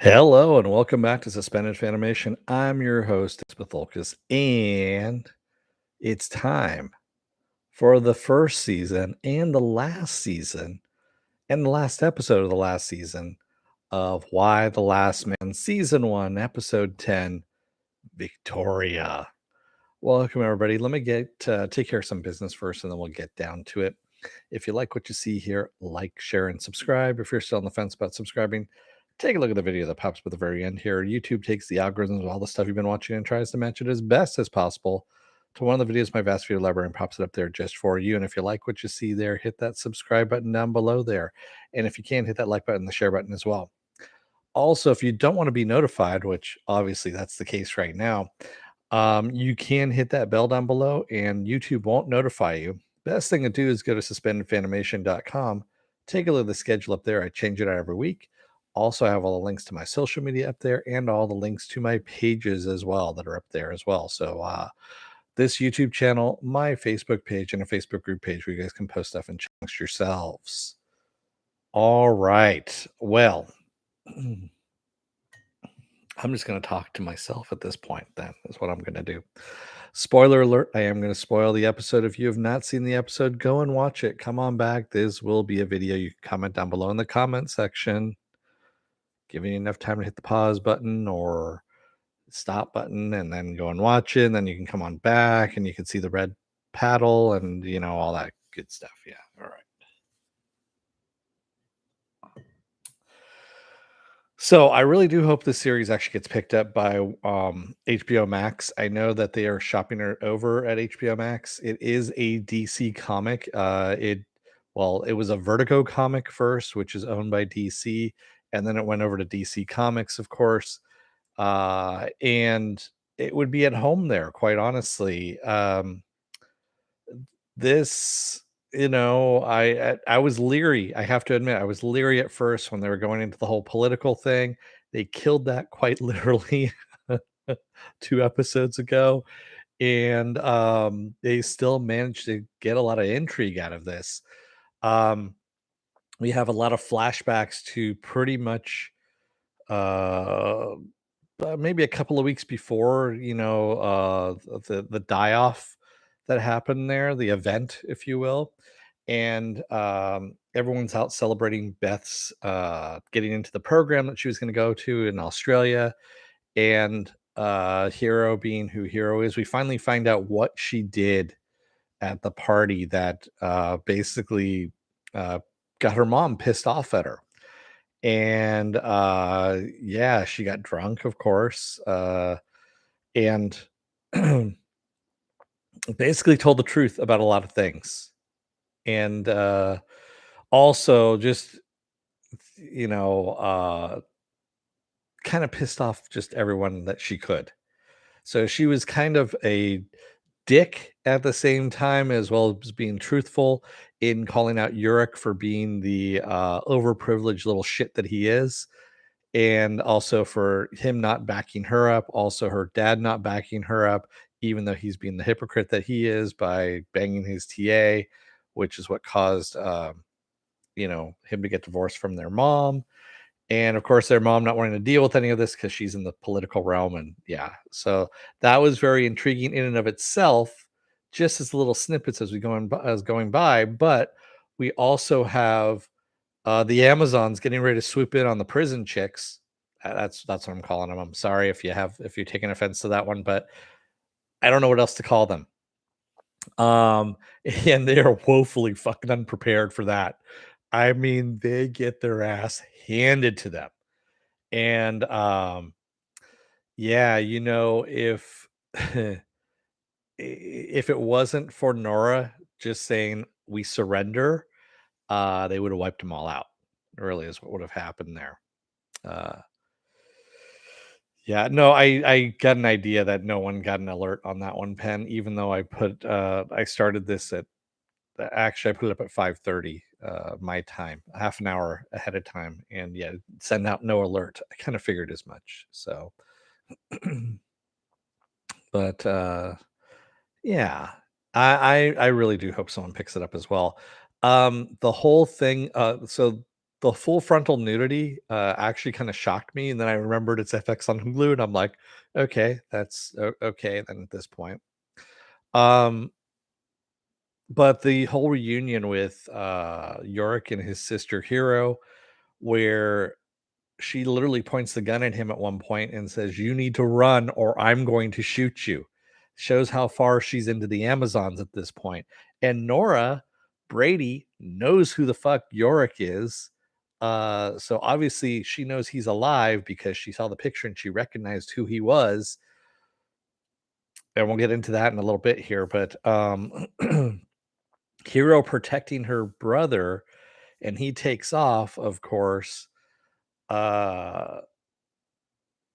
Hello and welcome back to Suspended Fanimation. I'm your host, Dennis Bithoulkas, and it's time for the first season and the last season and the last episode of the last season of Why the Last Man, Season 1, Episode 10, Victoria. Welcome, everybody. Let me take care of some business first, and then we'll get down to it. If you like what you see here, like, share, and subscribe. If you're still on the fence about subscribing, take a look at the video that pops up at the very end here. YouTube takes the algorithms of all the stuff you've been watching and tries to match it as best as possible to one of the videos in my vast video library and pops it up there just for you. And if you like what you see there, hit that subscribe button down below there. And if you can, hit that like button, the share button as well. Also, if you don't want to be notified, which obviously that's the case right now, you can hit that bell down below and YouTube won't notify you. Best thing to do is go to suspendedfanimation.com. Take a look at the schedule up there. I change it out every week. Also, I have all the links to my social media up there and all the links to my pages as well that are up there as well. So, this YouTube channel, my Facebook page, and a Facebook group page where you guys can post stuff and chat amongst yourselves. All right. Well, I'm just going to talk to myself at this point, then, is what I'm going to do. Spoiler alert, I am going to spoil the episode. If you have not seen the episode, go and watch it. Come on back. This will be a video. You can comment down below in the comment section, giving you enough time to hit the pause button or stop button and then go and watch it. And then you can come on back and you can see the red paddle and, all that good stuff. Yeah. All right. So I really do hope this series actually gets picked up by HBO Max. I know that they are shopping it over at HBO Max. It is a DC comic. It was a Vertigo comic first, which is owned by DC, and then it went over to DC Comics, of course. And it would be at home there, quite honestly. This I was leery. I have to admit, I was leery at first when they were going into the whole political thing. They killed that quite literally 2 episodes ago, and they still managed to get a lot of intrigue out of this. um we have a lot of flashbacks to pretty much uh maybe a couple of weeks before, the die off that happened there, the event, if you will. And everyone's out celebrating Beth's getting into the program that she was going to go to in Australia. And Hero, being who Hero is, we finally find out what she did at the party that basically uh, got her mom pissed off at her. And yeah, she got drunk, of course, and basically told the truth about a lot of things. And also just, you know, uh, kind of pissed off just everyone that she could. So she was kind of a dick at the same time, as well as being truthful in calling out Yurik for being the overprivileged little shit that he is. And also for him not backing her up, also her dad not backing her up, even though he's being the hypocrite that he is by banging his TA, which is what caused him to get divorced from their mom. And of course their mom not wanting to deal with any of this because she's in the political realm. And yeah, so that was very intriguing in and of itself, just as little snippets as going by. But we also have the Amazons getting ready to swoop in on the prison chicks. That's what I'm calling them. I'm sorry if you're taking offense to that one, but I don't know what else to call them. Um, and they are woefully fucking unprepared for that. I mean, they get their ass handed to them. And yeah, if if it wasn't for Nora just saying we surrender, they would have wiped them all out. Really is what would have happened there. Uh Yeah, no, I got an idea that no one got an alert on that one, Pen, even though I started this actually I put it up at 5:30 my time, half an hour ahead of time, and yeah, send out no alert. I kind of figured as much. So but yeah, I really do hope someone picks it up as well. The whole thing, so the full frontal nudity, actually kinda shocked me, and then I remembered its FX on Hulu, and I'm like, "Okay, that's okay then at this point." Um, but the whole reunion with, Yorick and his sister Hero, where she literally points the gun at him at one point and says, "You need to run or I'm going to shoot you." Shows how far she's into the Amazons at this point. And Nora Brady knows who the fuck Yorick is. So obviously she knows he's alive because she saw the picture and she recognized who he was. And we'll get into that in a little bit here, but Hero protecting her brother and he takes off, of course. Uh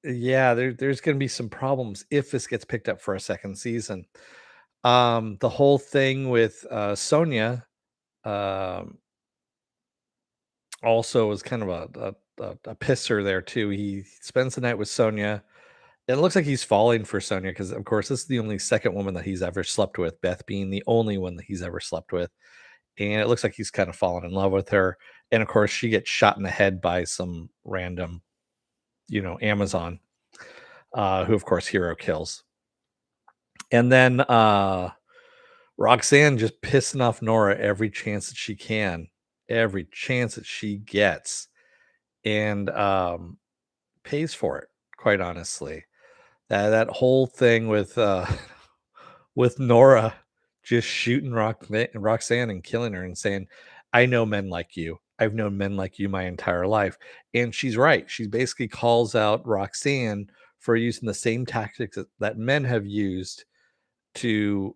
Yeah, there's gonna be some problems if this gets picked up for a second season. The whole thing with, Sonia, um, also was kind of a pisser there too. He spends the night with Sonia, and it looks like he's falling for Sonia because, of course, this is the only second woman that he's ever slept with, Beth being the only one that he's ever slept with, and it looks like he's kinda fallen in love with her, and, of course, she gets shot in the head by some random, Amazon, who, of course, Hero kills. And then Roxanne just pissing off Nora every chance that she can, every chance that she gets, and pays for it, quite honestly. That whole thing with with Nora just shooting Roxanne and killing her and saying, "I know men like you. I've known men like you my entire life." And she's right. She basically calls out Roxanne for using the same tactics that men have used to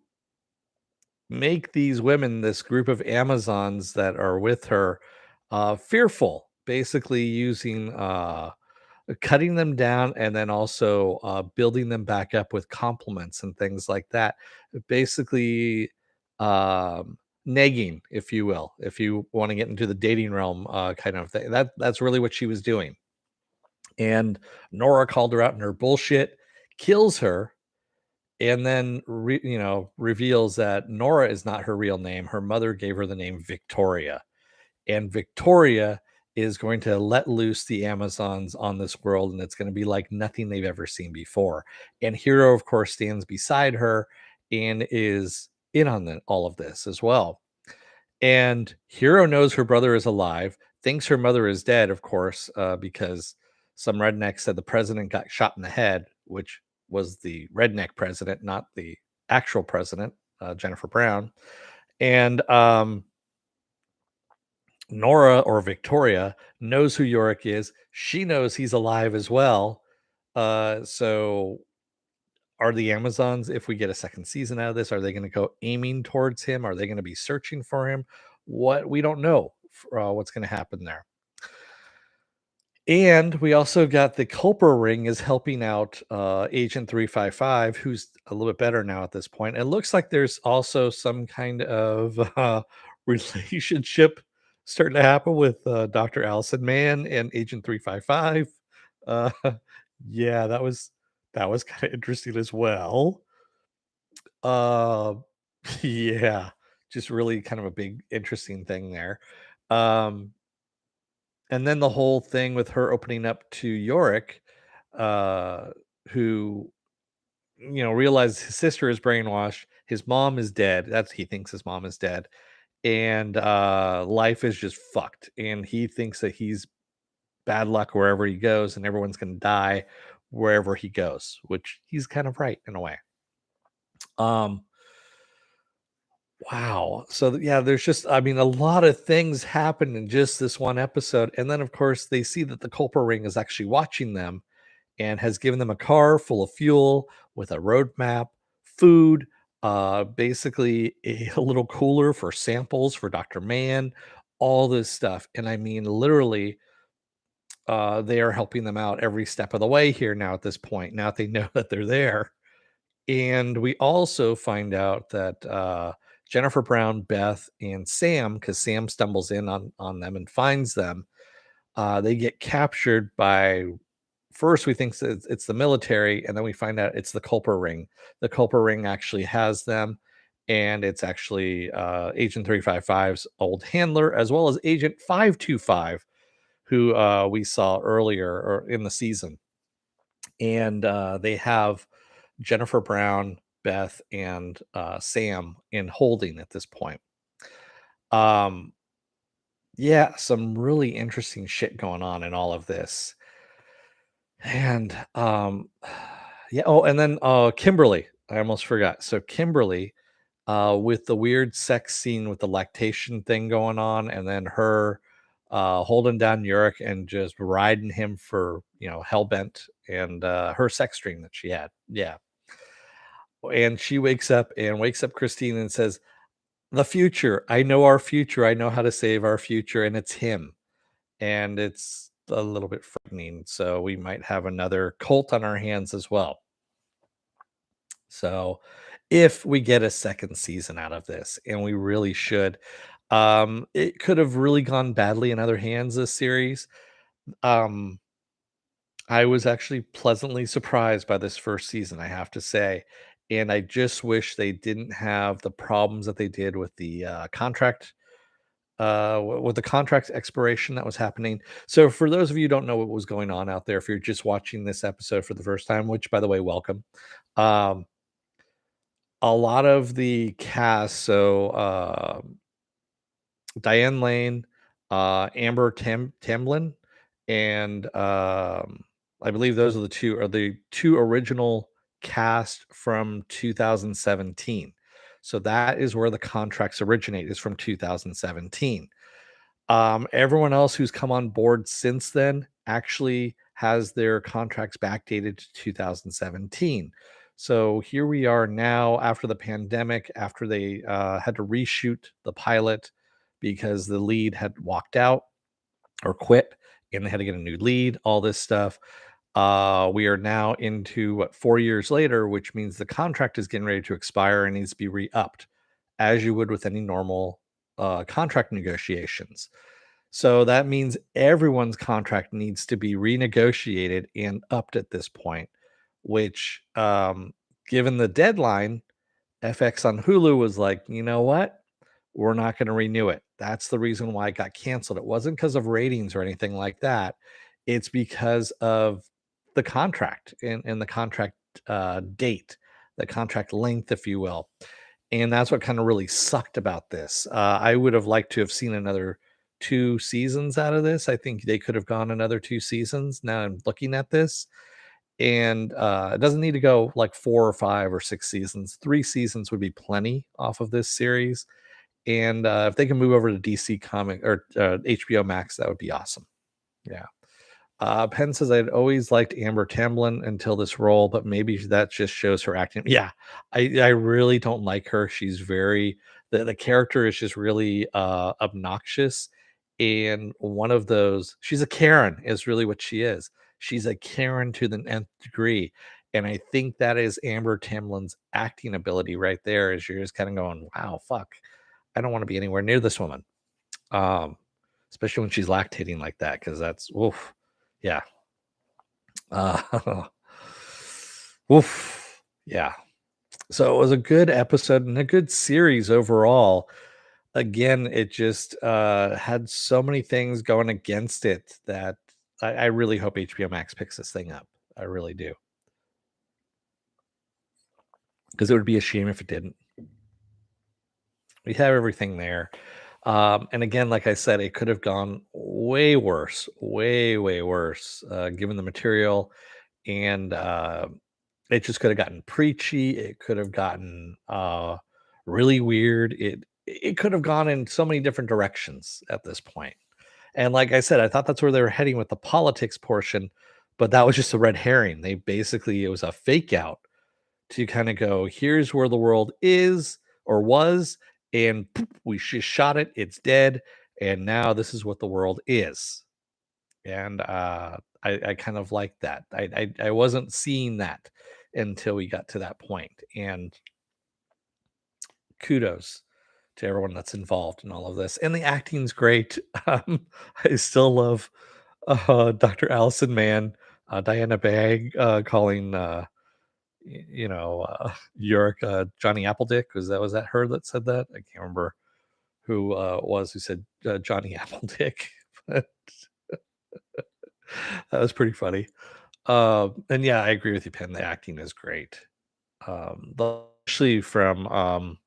make these women, this group of Amazons that are with her, fearful, basically using cutting them down and then also building them back up with compliments and things like that. Basically, negging, if you will, if you want to get into the dating realm, kind of thing. That's really what she was doing. And Nora called her out in her bullshit, kills her, and then reveals that Nora is not her real name. Her mother gave her the name Victoria, and Victoria is going to let loose the Amazons on this world, and it's going to be like nothing they've ever seen before. And Hero, of course, stands beside her and is in on all of this as well. And Hero knows her brother is alive, thinks her mother is dead, of course, because some redneck said the president got shot in the head, which was the redneck president, not the actual president, Jennifer Brown. And Nora or Victoria knows who Yorick is. She knows he's alive as well. So are the Amazons, if we get a second season out of this, are they going to go aiming towards him? Are they going to be searching for him? What we don't know what's going to happen there. And we also got the Culprit Ring is helping out Agent 355, who's a little bit better now at this point. It looks like there's also some kind of relationship starting to happen with Dr. Allison Mann and Agent 355. Uh, yeah, that was kind of interesting as well. Uh, yeah, just really kind of a big interesting thing there. Um, and then the whole thing with her opening up to Yorick, uh, who, realized his sister is brainwashed, his mom is dead. He thinks his mom is dead, and life is just fucked. And he thinks that he's bad luck wherever he goes, and everyone's gonna die wherever he goes, which he's kind of right in a way. Um, Wow. So yeah, there's just I mean a lot of things happen in just this one episode. And then of course they see that the Culper Ring is actually watching them and has given them a car full of fuel with a road map, food, basically a little cooler for samples for Dr. Mann, all this stuff. And I mean literally they are helping them out every step of the way here now at this point. Now that they know that they're there. And we also find out that Jennifer Brown, Beth, and Sam, because Sam stumbles in on them and finds them, they get captured by. First, we think it's the military, and then we find out it's the Culper Ring. The Culper Ring actually has them, and it's actually Agent 355's old handler, as well as Agent 525, who we saw earlier or in the season, and they have Jennifer Brown, Beth, and Sam in holding at this point. Um, yeah, some really interesting shit going on in all of this. And yeah, oh, and then Kimberly, I almost forgot. So Kimberly, with the weird sex scene with the lactation thing going on, and then her holding down Yurik and just riding him for, hell bent, and her sex dream that she had. Yeah. And she wakes up Christine and says, "The future. I know our future. I know how to save our future, and it's him." And it's a little bit frightening. So we might have another cult on our hands as well. So if we get a second season out of this, and we really should, it could have really gone badly in other hands this series. Um, I was actually pleasantly surprised by this first season, I have to say. And I just wish they didn't have the problems that they did with the contract with the contract expiration that was happening. So for those of you who don't know what was going on out there, if you're just watching this episode for the first time, which by the way, welcome. Um, a lot of the cast, so Diane Lane, Amber Tamblyn, and I believe those are the two original cast from 2017. So that is where the contracts originate, is from 2017. Everyone else who's come on board since then actually has their contracts backdated to 2017. So here we are now after the pandemic, after they had to reshoot the pilot because the lead had walked out or quit, and they had to get a new lead, all this stuff. We are now into 4 years later, which means the contract is getting ready to expire and needs to be re-upped, as you would with any normal contract negotiations. So that means everyone's contract needs to be renegotiated and upped at this point, which, given the deadline, FX on Hulu was like, you know what? We're not going to renew it. That's the reason why it got canceled. It wasn't because of ratings or anything like that. It's because of the contract and the contract date, the contract length, if you will. And that's what kind of really sucked about this. I would have liked to have seen another 2 seasons out of this. I think they could have gone another 2 seasons. Now I'm looking at this, and it doesn't need to go like 4 or 5 or 6 seasons. 3 seasons would be plenty off of this series. And if they can move over to DC Comic or HBO Max, that would be awesome. Yeah. Penn says, I'd always liked Amber Tamblyn until this role, but maybe that just shows her acting. Yeah, I really don't like her. She's very the character is just really obnoxious. And one of those, she's a Karen, is really what she is. She's a Karen to the nth degree. And I think that is Amber Tamblyn's acting ability right there, is you're just kind of going, wow, fuck. I don't want to be anywhere near this woman. Um, Especially when she's lactating like that, because that's oof. Yeah. Uh, Oof. Yeah. So it was a good episode and a good series overall. Again, it just had so many things going against it that I really hope HBO Max picks this thing up. I really do. Because it would be a shame if it didn't. We have everything there. And again, like I said, it could have gone way worse, way worse, given the material. And it just could have gotten preachy. It could have gotten really weird. It could have gone in so many different directions at this point. And like I said, I thought that's where they were heading with the politics portion, but that was just a red herring. It was a fake out to kind of go, here's where the world is or was, and poof, we just shot it, it's dead, and now this is what the world is. And I kind of like that. I wasn't seeing that until we got to that point. And kudos to everyone that's involved in all of this. And the acting's great. I still love Dr. Allison Mann, Diana Bagg calling Yorick, Johnny Appledick. Was that her that said that? I can't remember who it was who said Johnny Appledick. But That was pretty funny. And yeah, I agree with you, Penn. The acting is great. Actually from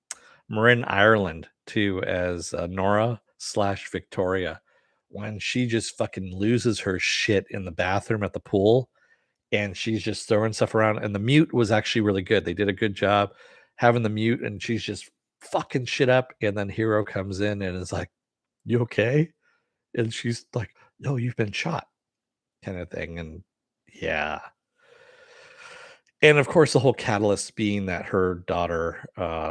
Marin Ireland too, as Nora slash Victoria, when she just fucking loses her shit in the bathroom at the pool, and she's just throwing stuff around. And the mute was actually really good. They did a good job having the mute, and she's just fucking shit up. And then Hero comes in and is like, "You okay?" And she's like, "No, you've been shot," kind of thing. And yeah. And of course, the whole catalyst being that her daughter,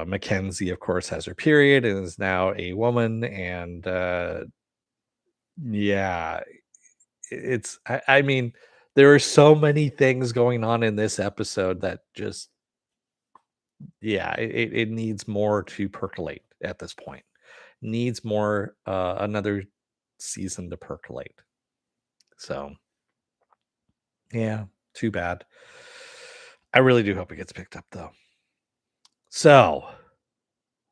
Mackenzie, of course, has her period and is now a woman. And yeah, I mean, there are so many things going on in this episode that just, yeah, it needs more to percolate at this point. Needs more, another season to percolate. So, yeah, too bad. I really do hope it gets picked up, though. So,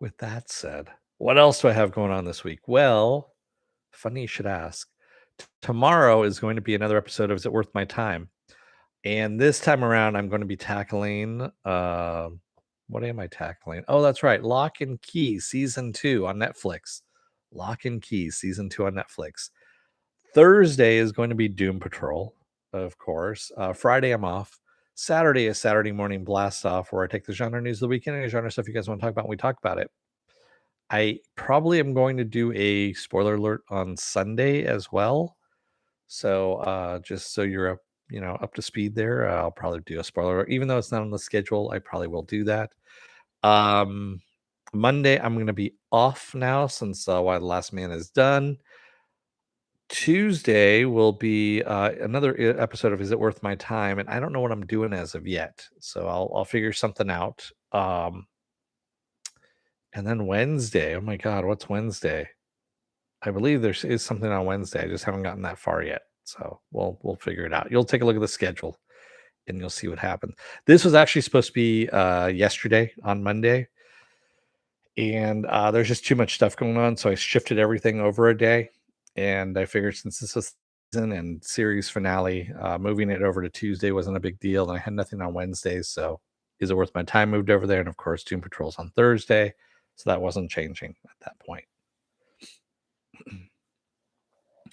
with that said, what else do I have going on this week? Well, funny you should ask. Tomorrow is going to be another episode of Is It Worth My Time? And this time around, I'm going to be tackling. What am I tackling? Oh, that's right. Lock and Key season 2 on Netflix. Lock and Key season 2 on Netflix. Thursday is going to be Doom Patrol, of course. Friday, I'm off. Saturday is Saturday Morning Blast Off, where I take the genre news of the weekend and genre stuff you guys want to talk about, and we talk about it. I probably am going to do a spoiler alert on Sunday as well. So just so you're up, up to speed there, I'll probably do a spoiler alert. Even though it's not on the schedule, I probably will do that. Um, Monday, I'm going to be off now since Why the Last Man is done. Tuesday will be another episode of Is It Worth My Time? And I don't know what I'm doing as of yet. So I'll figure something out. And then Wednesday, oh my God, what's Wednesday? I believe there is something on Wednesday. I just haven't gotten that far yet. So we'll figure it out. You'll take a look at the schedule and you'll see what happens. This was actually supposed to be yesterday on Monday. And there's just too much stuff going on. So I shifted everything over a day. And I figured since this was season and series finale, moving it over to Tuesday wasn't a big deal. And I had nothing on Wednesdays. So Is It Worth My Time moved over there? And of course, Doom Patrol's on Thursday. So that wasn't changing at that point.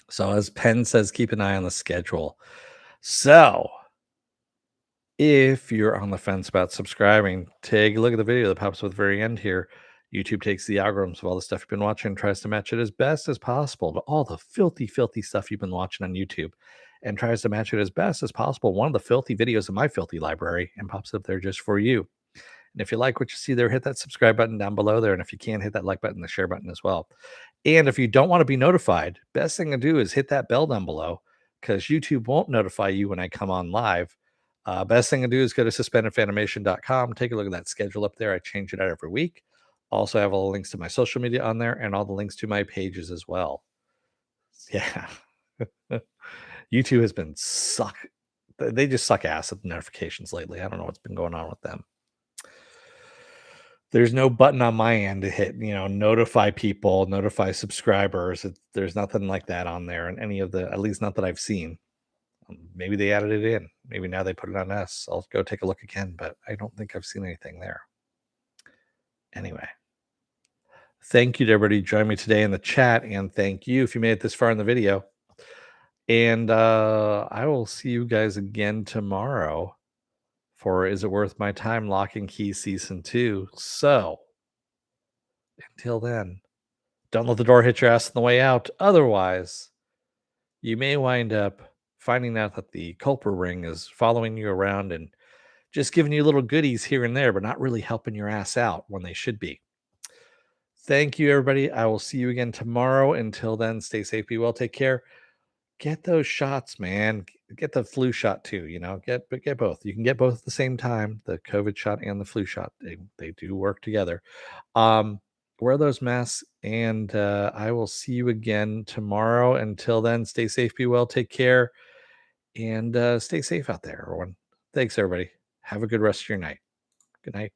So as Penn says, keep an eye on the schedule. So if you're on the fence about subscribing, take a look at the video that pops up at the very end here. YouTube takes the algorithms of all the stuff you've been watching and tries to match it as best as possible to all the filthy, filthy stuff you've been watching on YouTube and tries to match it as best as possible. One of the filthy videos in my filthy library and pops up there just for you. And if you like what you see there, hit that subscribe button down below there. And if you can, hit that like button, the share button as well. And if you don't want to be notified, best thing to do is hit that bell down below because YouTube won't notify you when I come on live. Best thing to do is go to suspendedfanimation.com. Take a look at that schedule up there. I change it out every week. Also, I have all the links to my social media on there and all the links to my pages as well. Yeah. YouTube has been suck. They just suck ass at the notifications lately. I don't know what's been going on with them. There's no button on my end to hit, notify people, notify subscribers. There's nothing like that on there in any of the, at least not that I've seen. Maybe they added it in. Maybe now they put it on us. I'll go take a look again, but I don't think I've seen anything there. Anyway, thank you to everybody who joined me today in the chat, and thank you if you made it this far in the video. And I will see you guys again tomorrow for Is It Worth My Time? Lock and Key Season 2. So, until then, don't let the door hit your ass on the way out. Otherwise, you may wind up finding out that the Culprit Ring is following you around and just giving you little goodies here and there, but not really helping your ass out when they should be. Thank you, everybody. I will see you again tomorrow. Until then, stay safe, be well, take care. Get those shots, man. Get the flu shot too. Get both. You can get both at the same time. The COVID shot and the flu shot. They do work together. Wear those masks, and I will see you again tomorrow. Until then, stay safe, be well, take care, and stay safe out there, everyone. Thanks, everybody. Have a good rest of your night. Good night.